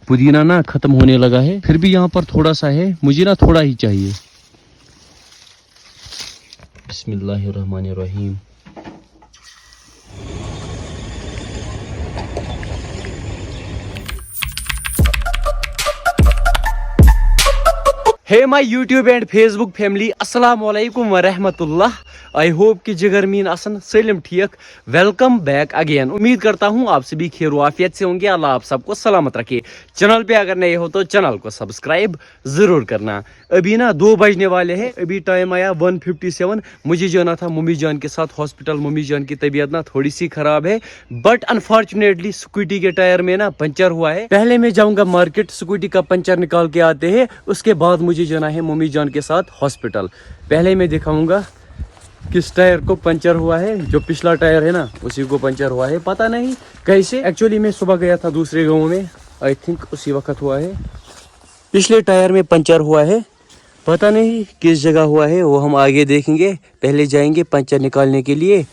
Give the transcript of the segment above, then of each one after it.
पुदीना ना खत्म होने लगा है, फिर भी यहाँ पर थोड़ा सा है, मुझे ना थोड़ा ही चाहिए। बिस्मिल्लाहिर्रहमानिर्रहीम। Hey my YouTube and Facebook family, अस्सलाम वालेकुम व रहमतुल्लाह। आई होप कि जिगर मीन असन सलिम ठीक। Welcome back again. उम्मीद करता हूँ आप सभी खैर आफियत से होंगे। अल्लाह आप सबको सलामत रखे। चैनल पे अगर नए हो तो चैनल को सब्सक्राइब जरूर करना। अभी ना 2 बजने वाले हैं, अभी टाइम आया 1:57। मुझे जाना था मम्मी जान के साथ हॉस्पिटल। मम्मी जान की तबीयत ना थोड़ी सी खराब है, बट अनफॉर्चुनेटली स्कूटी के टायर में ना पंचर हुआ है। पहले मैं जाऊंगा मार्केट, स्कूटी का पंचर निकाल के आते हैं, उसके बाद मुझे जाना है मम्मी जान के साथ हॉस्पिटल। पहले मैं दिखाऊंगा किस टायर को पंचर हुआ है। जो पिछला टायर है ना उसी को पंचर हुआ है, पता नहीं कैसे। एक्चुअली मैं सुबह गया था दूसरे गांव में, आई थिंक उसी वक्त हुआ है। पिछले टायर में पंचर हुआ है, पता नहीं किस जगह हुआ है, वो हम आगे देखेंगे। पहले जाएंगे पंचर निकालने के लिए।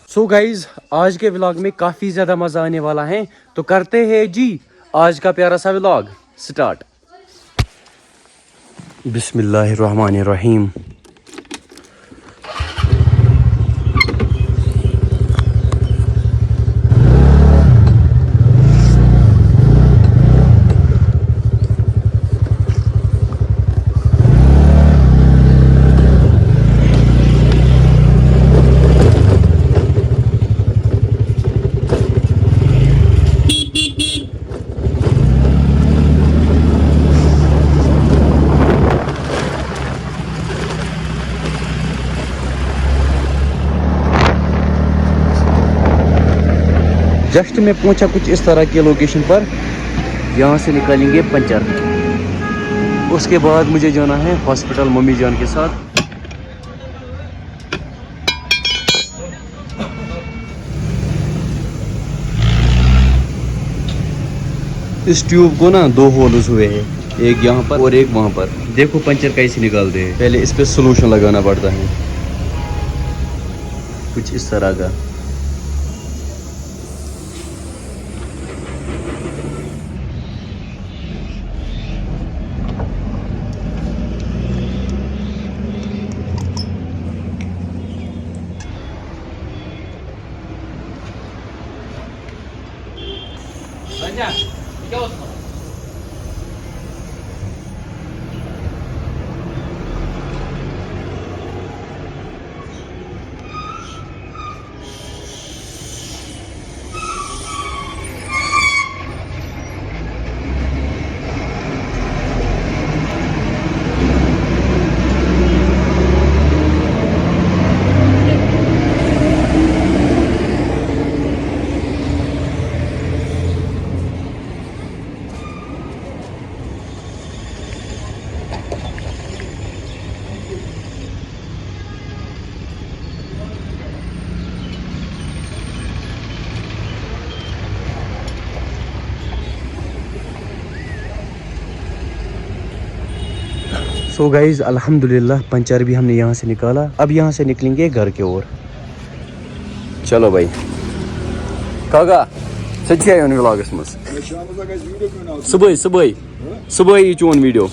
सो गाइज, आज के व्लॉग में काफ़ी ज़्यादा मज़ा आने वाला है, तो करते हैं जी आज का प्यारा सा व्लॉग स्टार्ट। बिस्मिल्लाहिर्रहमानिर्रहीम। जस्ट मैं पहुंचा कुछ इस तरह की लोकेशन पर, यहाँ से निकालेंगे पंचर। उसके बाद मुझे जाना है हॉस्पिटल मम्मी जान के साथ। इस ट्यूब को ना 2 होल्स हुए हैं, एक यहाँ पर और एक वहाँ पर। देखो पंचर कैसे निकालते हैं। पहले इस पे सोल्यूशन लगाना पड़ता है कुछ इस तरह का। सो गाइज, अल्हम्दुलिल्लाह पंचर भी हमने यहाँ से निकाला। अब यहाँ से निकलेंगे घर की ओर। चलो भाई काका सच्ची आई व्लॉगस मज सुबह सुबह सुबह ही चोन वीडियो।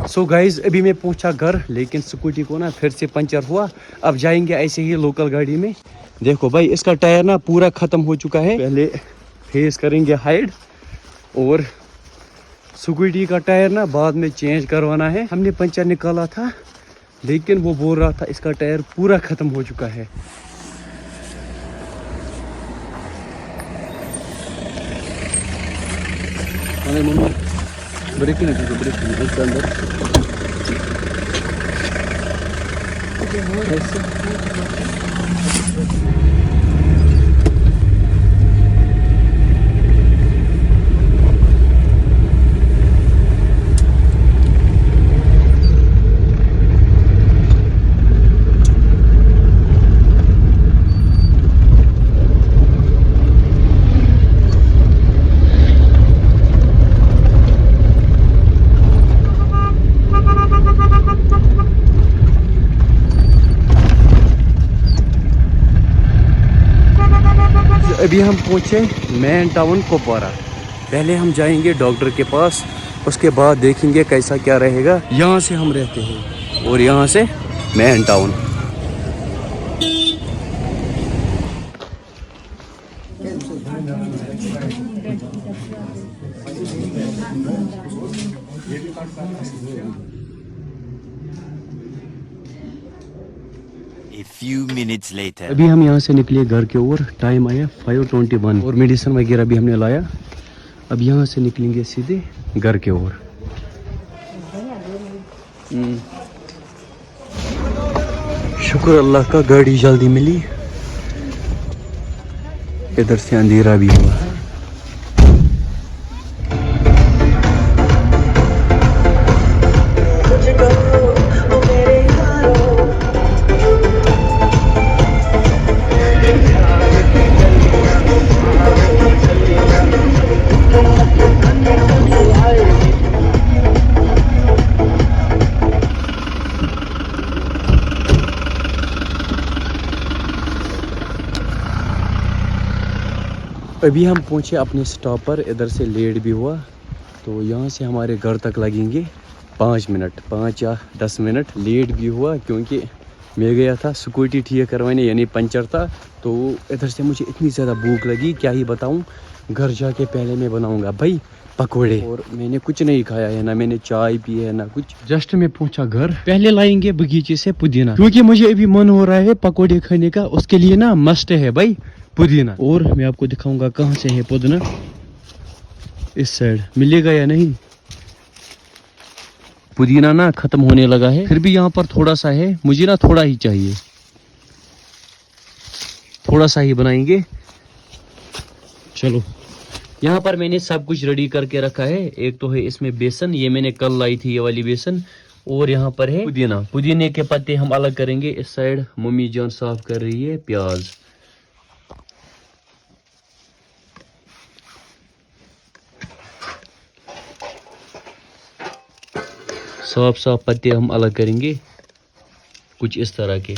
सो गाइज, अभी मैं पहुंचा घर, लेकिन स्कूटी को ना फिर से पंचर हुआ। अब जाएंगे ऐसे ही लोकल गाड़ी में। देखो भाई, इसका टायर ना पूरा ख़त्म हो चुका है। पहले फेस करेंगे हाइड, और स्कूटी का टायर ना बाद में चेंज करवाना है। हमने पंचर निकाला था, लेकिन वो बोल रहा था इसका टायर पूरा ख़त्म हो चुका है। मम्मी ब्रेक नहीं थी, ब्रेक इसके अंदर अभी हम पहुँचे मेन टाउन कुपवारा। पहले हम जाएंगे डॉक्टर के पास, उसके बाद देखेंगे कैसा क्या रहेगा। यहाँ से हम रहते हैं और यहाँ से main town. A few minutes later. अभी हम यहाँ से निकले घर के ओर। टाइम आया 5:21 और मेडिसिन वगैरह भी हमने लाया। अब यहाँ से निकलेंगे सीधे घर के ओर। शुक्र अल्लाह का गाड़ी जल्दी मिली। इधर से अंधेरा भी हुआ। अभी हम पहुँचे अपने स्टॉप पर। इधर से लेट भी हुआ तो यहाँ से हमारे घर तक लगेंगे 5 मिनट, 5 या 10 मिनट। लेट भी हुआ क्योंकि मैं गया था स्कूटी ठीक करवाने, यानी पंचर था। तो इधर से मुझे इतनी ज़्यादा भूख लगी, क्या ही बताऊँ। घर जाके पहले मैं बनाऊँगा भाई पकोड़े, और मैंने कुछ नहीं खाया है, ना मैंने चाय पी है ना कुछ। जस्ट मैं पहुंचा घर। पहले लाएंगे बगीचे से पुदीना, क्योंकि मुझे अभी मन हो रहा है पकोड़े खाने का। उसके लिए ना मस्ट है भाई पुदीना। और मैं आपको दिखाऊंगा कहाँ से है पुदीना। इस साइड मिलेगा या नहीं। पुदीना ना खत्म होने लगा है, फिर भी यहाँ पर थोड़ा सा है। मुझे ना थोड़ा ही चाहिए, थोड़ा सा ही बनाएंगे। चलो, यहाँ पर मैंने सब कुछ रेडी करके रखा है। एक तो है इसमें बेसन, ये मैंने कल लाई थी ये वाली बेसन। और यहाँ पर है पुदीना। पुदीने के पत्ते हम अलग करेंगे। इस साइड मम्मी जान साफ कर रही है प्याज। साफ साफ पत्ते हम अलग करेंगे, कुछ इस तरह के।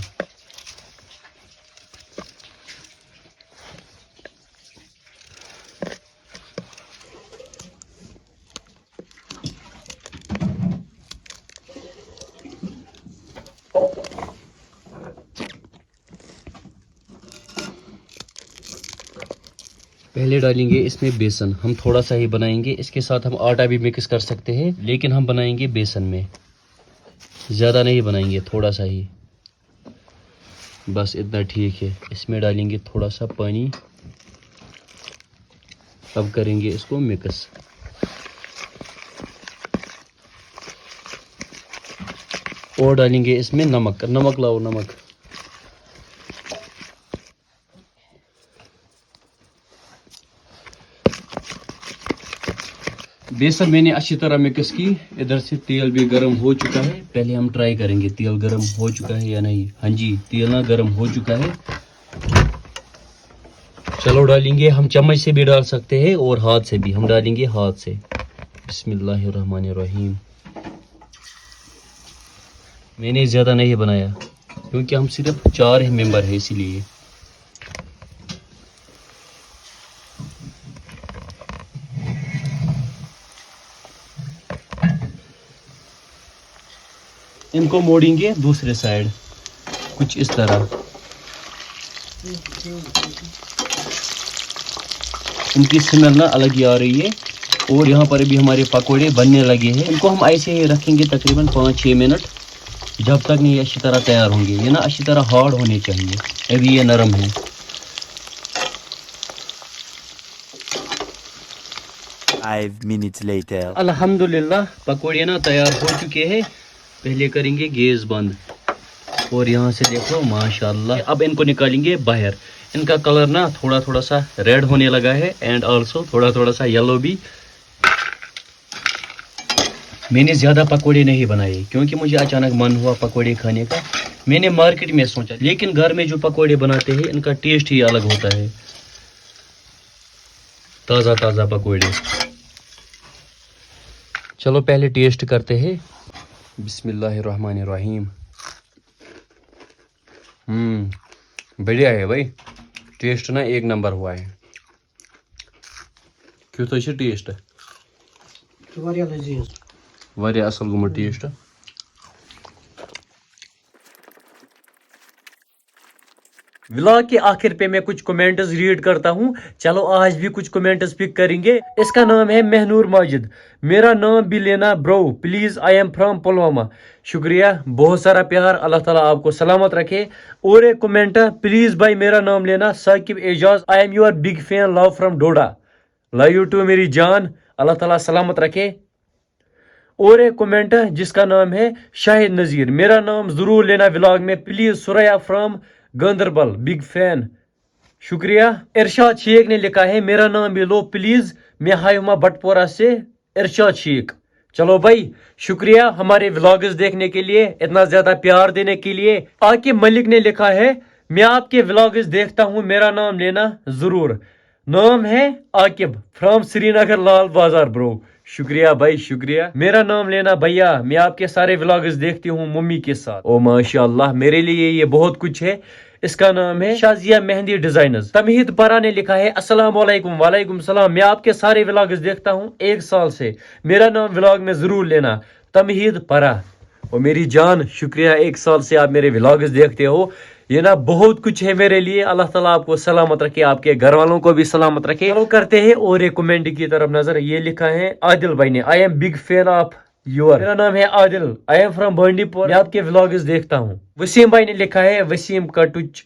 पहले डालेंगे इसमें बेसन। हम थोड़ा सा ही बनाएंगे, इसके साथ हम आटा भी मिक्स कर सकते हैं, लेकिन हम बनाएंगे बेसन में। ज़्यादा नहीं बनाएंगे, थोड़ा सा ही, बस इतना ठीक है। इसमें डालेंगे थोड़ा सा पानी। अब करेंगे इसको मिक्स। और डालेंगे इसमें नमक। नमक लाओ, नमक। बेसन मैंने अच्छी तरह मिक्स की। इधर से तेल भी गर्म हो चुका है। पहले हम ट्राई करेंगे तेल गर्म हो चुका है या नहीं। हाँ जी, तेल ना गर्म हो चुका है। चलो डालेंगे, हम चम्मच से भी डाल सकते हैं और हाथ से भी। हम डालेंगे हाथ से। बिस्मिल्लाहिर्रहमानिर्रहीम। मैंने ज़्यादा नहीं बनाया क्योंकि हम सिर्फ 4 ही मेंबर हैं, इसीलिए। इनको मोड़ेंगे दूसरे साइड, कुछ इस तरह। इनकी स्मेल ना अलग ही आ रही है। और यहाँ पर भी हमारे पकोड़े बनने लगे हैं। इनको हम ऐसे ही रखेंगे तकरीबन 5-6 मिनट, जब तक नहीं अच्छी तरह तैयार होंगे। ये ना अच्छी तरह हार्ड होने चाहिए, अभी ये नरम है। Five minutes later. अल्हम्दुलिल्लाह पकोड़े ना तैयार हो चुके हैं। पहले करेंगे गैस बंद। और यहाँ से देखो माशाल्लाह। अब इनको निकालेंगे बाहर। इनका कलर ना थोड़ा थोड़ा सा रेड होने लगा है, एंड आल्सो थोड़ा थोड़ा सा येलो भी। मैंने ज़्यादा पकोड़े नहीं बनाए क्योंकि मुझे अचानक मन हुआ पकोड़े खाने का। मैंने मार्केट में सोचा, लेकिन घर में जो पकोड़े बनाते हैं इनका टेस्ट ही अलग होता है। ताज़ा ताज़ा पकोड़े। चलो पहले टेस्ट करते हैं। बिस्मिल्लाहिर्रहमानिर्रहीम। बढ़िया है भाई, टेस्ट ना एक नंबर हुआ है। کیُتھ چھُ ٹیسٹ واریاہ لذیذ واریاہ اصل گوٚمُت ٹیسٹ ولاگ کے آخر پہ میں کچھ کمنٹس ریڈ کرتا ہوں چلو آج بھی کچھ کمنٹس پک کریں گے اس کا نام ہے مہنور ماجد میرا نام بھی لینا برو please I am from Pulwama شکریہ بہت سارا پیار اللہ تعالیٰ آپ کو سلامت رکھے اور ایک کمنٹ پلیز بھائی میرا نام لینا Saqib Ejaz I am your big fan love from Doda love you too میری جان اللہ تعالیٰ سلامت رکھے اور ایک کمنٹ جس کا نام ہے شاہد نذیر میرا نام ضرور لینا ولاگ میں please Surya from Ganderbal big fan شکریہ ارشاد شیخ نے لکھا ہے میرا نام بھی لو پلیز میں ہائیما بٹ پورہ سے ارشاد شیخ چلو بھائی شکریہ ہمارے ولاگز دیکھنے کے لیے اتنا زیادہ پیار دینے کے لیے عاقب ملک نے لکھا ہے میں آپ کے ولاگز دیکھتا ہوں میرا نام لینا ضرور نام ہے عاقب فرام سری نگر لال بازار برو شکریہ بھائی شکریہ میرا نام لینا بھیا میں آپ کے سارے ولاگز دیکھتی ہوں ممی کے ساتھ او ماشاء اللہ میرے لیے یہ بہت کچھ ہے اس کا نام ہے شازیہ مہندی ڈیزائنرز تمہید پرا نے لکھا ہے السلام علیکم وعلیکم السلام میں آپ کے سارے ولاگز دیکھتا ہوں 1 سال سے میرا نام ولاگ میں ضرور لینا تمہید پرا اور میری جان شکریہ 1 سال سے آپ میرے ولاگز دیکھتے ہو یہ نا بہت کچھ ہے میرے لیے اللہ تعالیٰ آپ کو سلامت رکھے آپ کے گھر والوں کو بھی سلامت رکھے چلو کرتے ہیں اور ایک کمنٹ کی طرف نظر یہ لکھا ہے عادل بھائی نے I am big fan of your میرا نام ہے عادل آئی ایم فرام بانڈی پور میں آپ کے ولاگز دیکھتا ہوں وسیم بھائی نے لکھا ہے وسیم کٹوچ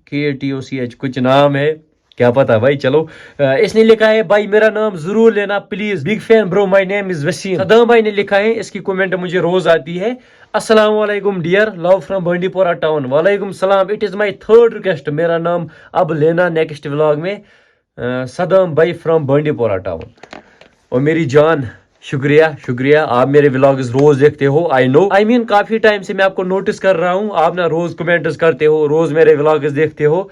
KTOCH کچھ نام ہے کیا پتا بھائی چلو اس نے لکھا ہے بھائی میرا نام ضرور لینا پلیز بگ فین برو مائی نیم از وسیم صدام بھائی نے لکھا ہے اس کی کمنٹ مجھے روز آتی ہے السلام علیکم ڈیئر لو فرام بانڈی پورہ ٹاؤن وعلیکم السلام it is my 3rd request میرا نام اب لینا نیکسٹ ولاگ میں صدام بھائی فرام بانڈی پورہ ٹاؤن اور میری جان شکریہ شکریہ آپ میرے ولاگز روز دیکھتے ہو آئی نو آئی مین کافی ٹائم سے میں آپ کو نوٹس کر رہا ہوں آپ نا روز کمنٹس کرتے ہو روز میرے ولاگز دیکھتے ہو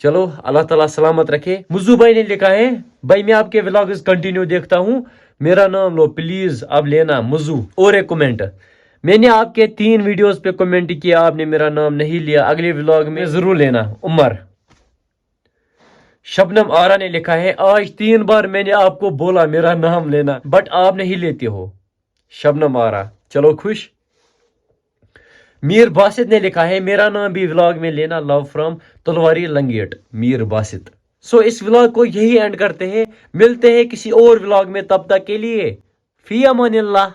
چلو اللہ تعالیٰ سلامت رکھے مزو بھائی نے لکھا ہے بھائی میں آپ کے ولاگز کنٹینیو دیکھتا ہوں میرا نام لو پلیز اب لینا مزو اور ایک کمنٹ میں نے آپ کے 3 ویڈیوز پہ کمنٹ کیا آپ نے میرا نام نہیں لیا اگلے ولاگ میں ضرور لینا عمر شبنم آرا نے لکھا ہے آج 3 بار میں نے آپ کو بولا میرا نام لینا بٹ آپ نہیں لیتے ہو شبنم آرا چلو خوش میر باسط نے لکھا ہے میرا نام بھی ولاگ میں لینا love from Talwari Langate Mir Basit so اس ولاگ کو یہی اینڈ کرتے ہیں ملتے ہیں کسی اور ولاگ میں تب تک کے لیے فی امان اللہ